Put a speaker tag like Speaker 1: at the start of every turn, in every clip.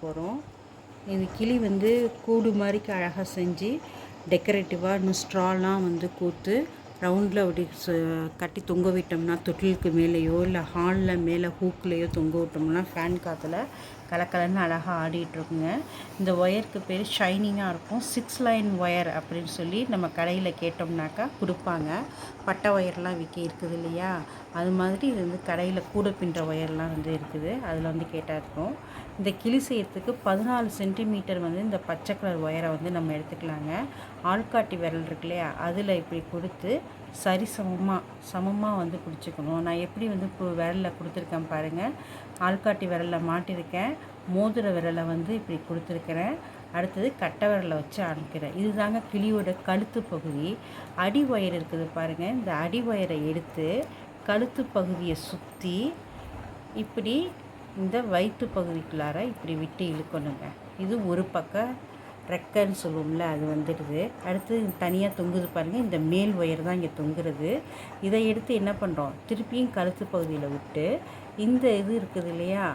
Speaker 1: போகிறோம். இது கிளி வந்து கூடு மாதிரிக்கு அழகாக செஞ்சு டெக்கரேட்டிவாக இன்னும் ஸ்ட்ராலாம் வந்து கோர்த்து ரவுண்டில் அப்படி கட்டி தொங்க விட்டோம்னா தொட்டிலுக்கு மேலேயோ இல்லை ஹாலில் மேலே ஹூக்லேயோ தொங்க விட்டோம்னா ஃபேன் காற்றுல கலக்கலன்னு அழகாக ஆடிட்டுருக்குங்க. இந்த ஒயருக்கு பேர் ஷைனிங்காக இருக்கும். 6 லைன் ஒயர் அப்படின்னு சொல்லி நம்ம கடையில் கேட்டோம்னாக்கா கொடுப்பாங்க. பட்டை ஒயர்லாம் இருக்குது இல்லையா, அது மாதிரி இது வந்து கடையில் கூட பின்னுற ஒயர்லாம் வந்து இருக்குது. அதில் வந்து கேட்டால் இருக்கும். இந்த கிளி செய்யறதுக்கு 14 சென்டிமீட்டர் வந்து இந்த பச்சை கலர் ஒயரை வந்து நம்ம எடுத்துக்கலாங்க. ஆள்காட்டி விரல் இருக்கு இல்லையா, அதில் இப்படி கொடுத்து சரி சமமாக வந்து பிடிச்சிக்கணும். நான் எப்படி வந்து இப்போ விரலில் கொடுத்துருக்கேன் பாருங்கள். ஆள்காட்டி விரலில் மாட்டியிருக்கேன், மோதிர விரலை வந்து இப்படி கொடுத்துருக்கிறேன். அடுத்தது கட்டை விரலை வச்சு அனுப்பிக்கிறேன். இதுதாங்க கிளியோட கழுத்து பகுதி. அடி ஒயர் இருக்குது பாருங்கள். இந்த அடி ஒயரை எடுத்து கழுத்து பகுதியை சுற்றி இப்படி இந்த வயிற்று பகுதிக்குள்ளார இப்படி விட்டு இழுக்கணுங்க. இது ஒரு பக்கம் ரெக்கைன்னு சொல்லுவோம்ல, அது வந்துடுது. அடுத்து தனியாக தொங்குது பாருங்கள். இந்த மேல் ஒயர் தான் இங்கே தொங்குறது. இதை எடுத்து என்ன பண்ணுறோம், திருப்பியும் கழுத்து பகுதியில் விட்டு இந்த இது இருக்குது இல்லையா,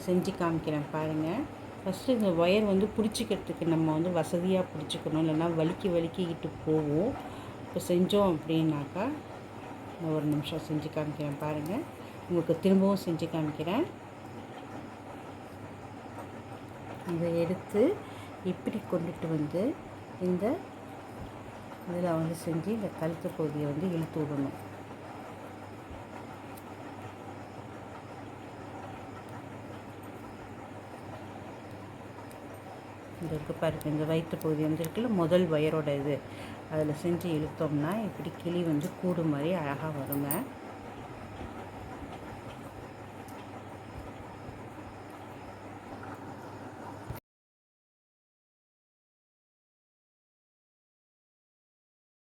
Speaker 1: செஞ்சு காமிக்கிறேன் பாருங்கள். ஃபஸ்ட்டு இந்த ஒயர் வந்து பிடிச்சிக்கிறதுக்கு நம்ம வந்து வசதியாக பிடிச்சிக்கணும், இல்லைன்னா வலிக்கிக்கிட்டு போகும். இப்போ செஞ்சோம் அப்படின்னாக்கா நான் ஒரு நிமிஷம் செஞ்சு காமிக்கிறேன் பாருங்கள். உங்களுக்கு திரும்பவும் செஞ்சு காமிக்கிறேன். இதை எடுத்து இப்படி கொண்டுட்டு வந்து இந்த இதில் வந்து செஞ்சு இந்த கழுத்து பகுதியை வந்து இழுத்து விடணும். இந்த இருக்கு பாருங்கள், இந்த வயிற்று பகுதி வந்து இருக்குல்ல, முதல் ஒயரோட இது, அதில் செஞ்சு இழுத்தோம்னா இப்படி கிளி வந்து கூடு மாதிரி அழகாக வருங்க.